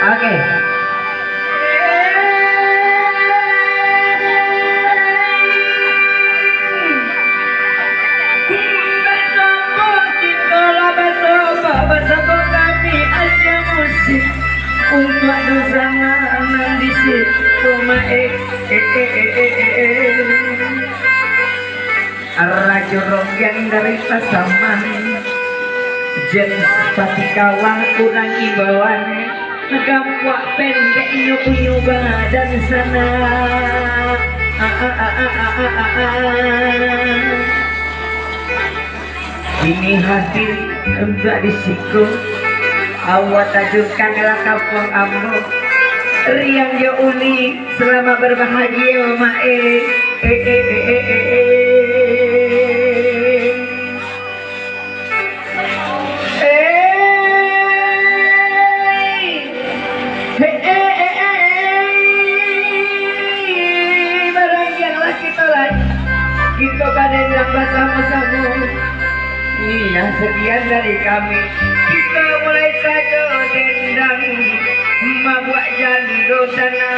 Oke. Umat dosana nandisi cuma rajo rogian dari pasaman jen sepati kawan kurang ibawane gampang pendek nyoba dan sana ini hati enggak disikul awak tajurkan lah kampung ambo riang ya uli selama berbahagia mama bahagialah kita lagi kita kadang bersama-sama. Iya sekian dari kami. Kita mulai saja dendang mabuk jando sana.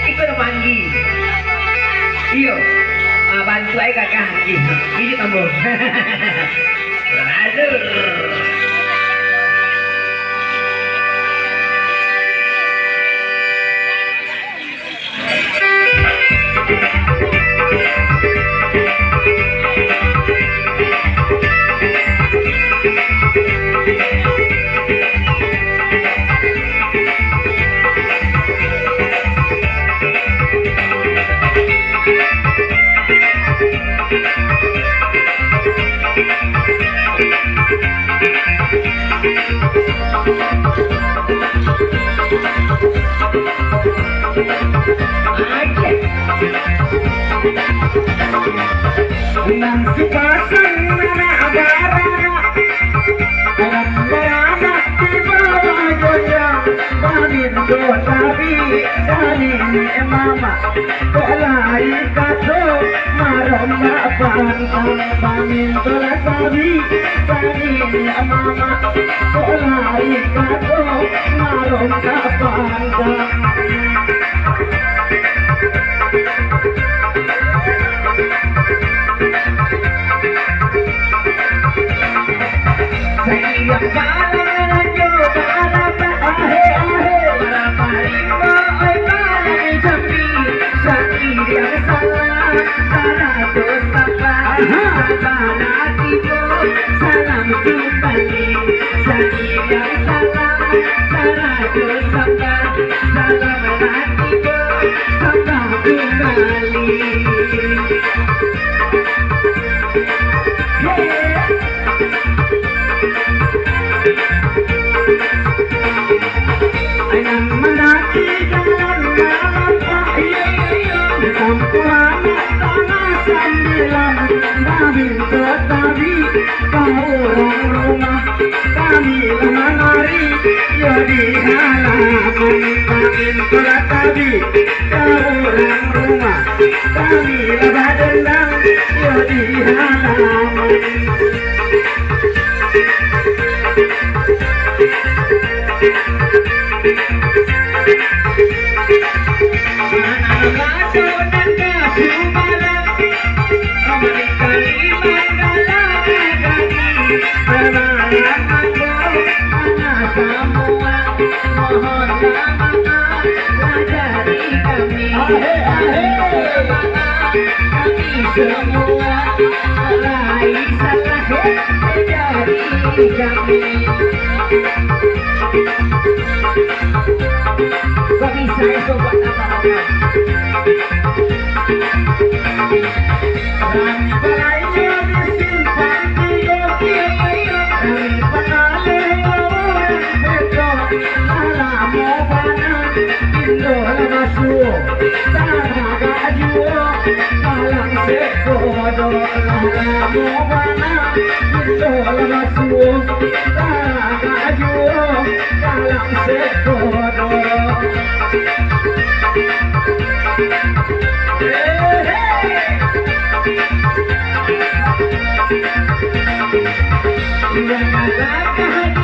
Ikut mandi. Iyo, bantu aja kakak. Ini tambah. Aduh. Nang sipasan na agara alam merana di bawah goyang banin do tabi dani mama kolai kato maromba pantang banin do tabi dani mama kolai kato maromba pantang yang balang yo balang para parimbo oi balang jambi sakit yang salah salah dosa sabana tibo salam kembali sakit yang salah salah dosa salam tibo salam kembali. Semua lain salah dari kami. Kok bisa itu buat apa-apa? Kami berlayar disimpan di kopi, kami penalih orang betul. Alam obana Indo masuk, tanah baju. Sekodo lamu mana itu masuk maju dalam sekodo Jangan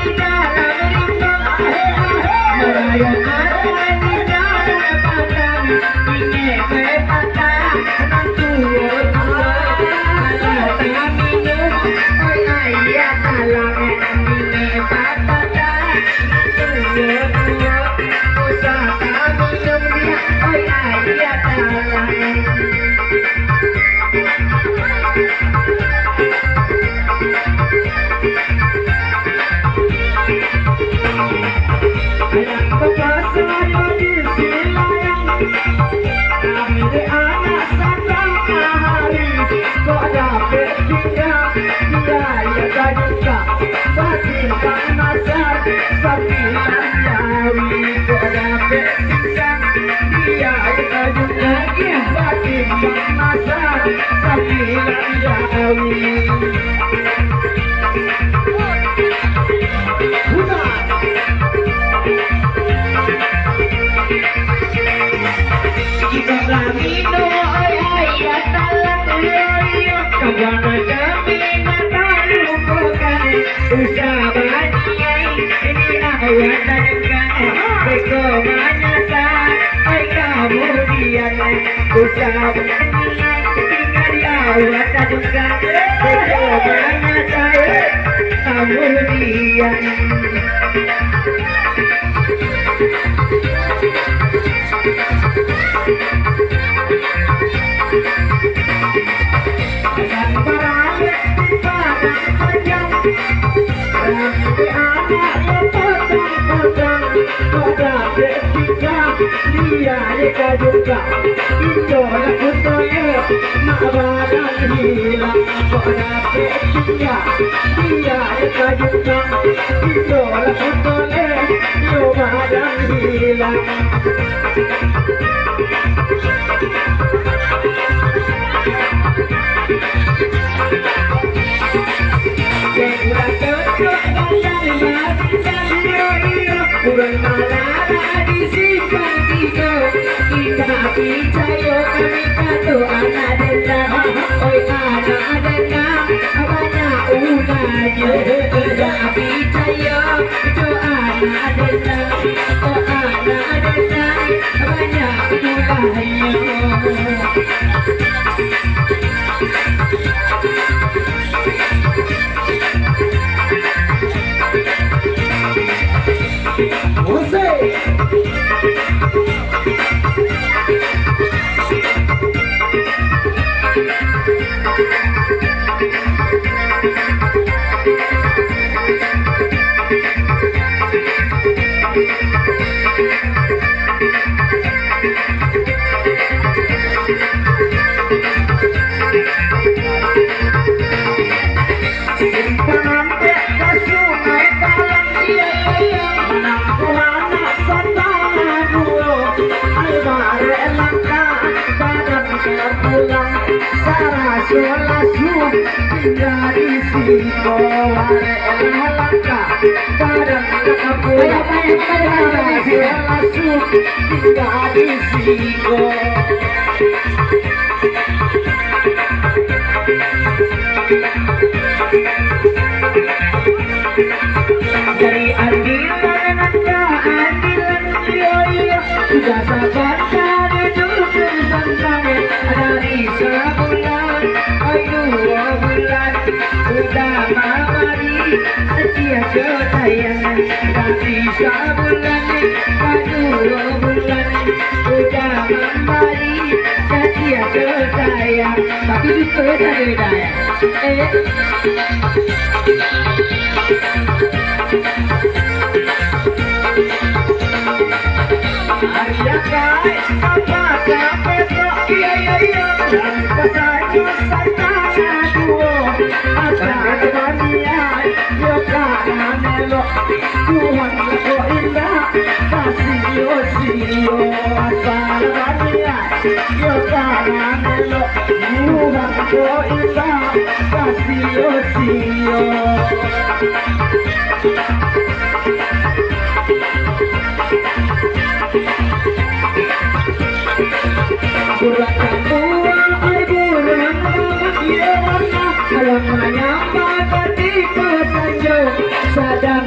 Sedang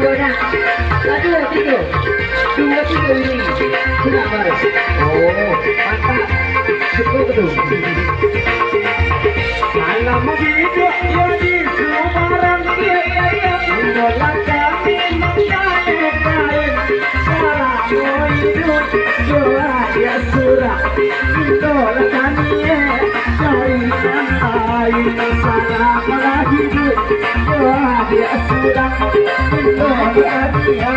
dua nak. Ada tiga. Dua tiga ini. Sudah baru. Oh, mantap. Cukup tu. Malam hidup yang di Sumarang, bola kami mengkain-kain. Sarang hidup doa dia surah, bola kami cari lain. Salah hidup doa dia surah, bola dia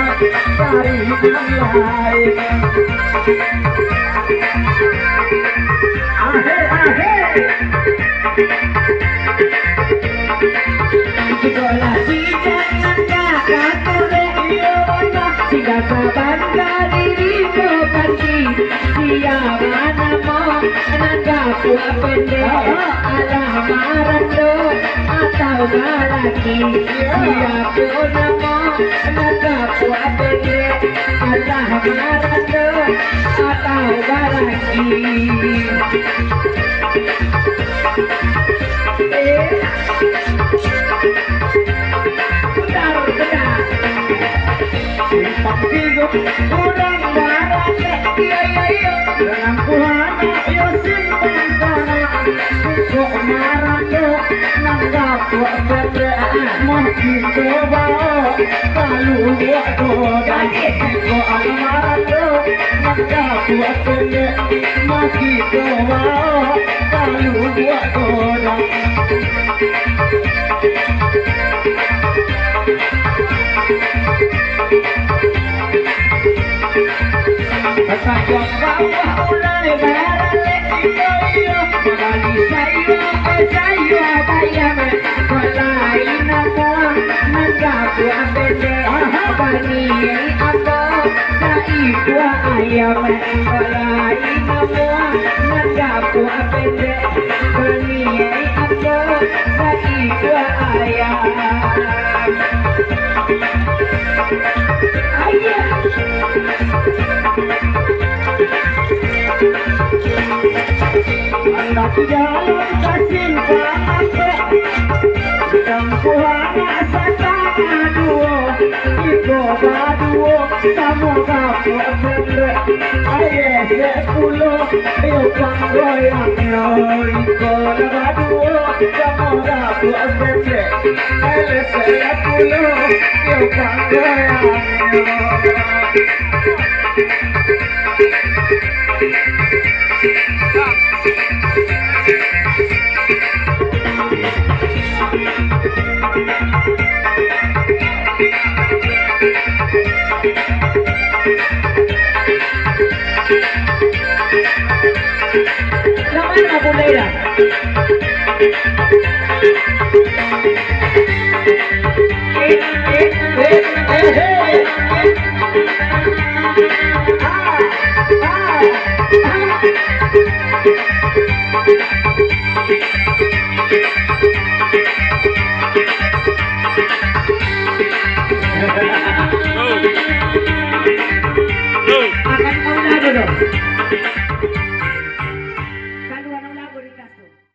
cari lain. Sekolah jangan kakak korek sehingga sabanda diri berganti. Siapa nama nanggap buat pendek alah marando atau galaki. Siapa nama nanggap buat pendek alah marando atau galaki. Hidup udang barat dengan puana yo simpan kana kok marando nanggap buat bebe mau kita bawa kalu buat doa kok marando nanggap buat bebe mau kita bawa kalu buat doa. Sayang bawa ulai barale iyo magali saya bayam balai nama nagapu abede bani apa sai dua ayam balai nama nagapu abede bani apa sai dua ayam. Anak jalan kasim pakai campuran satana duo iko baduo samo gapo pendre aye sepuluh yo panggoyang yo iko baduo samo gapo pendre aye sepuluh yo panggoyang yo. Laman ako Leila.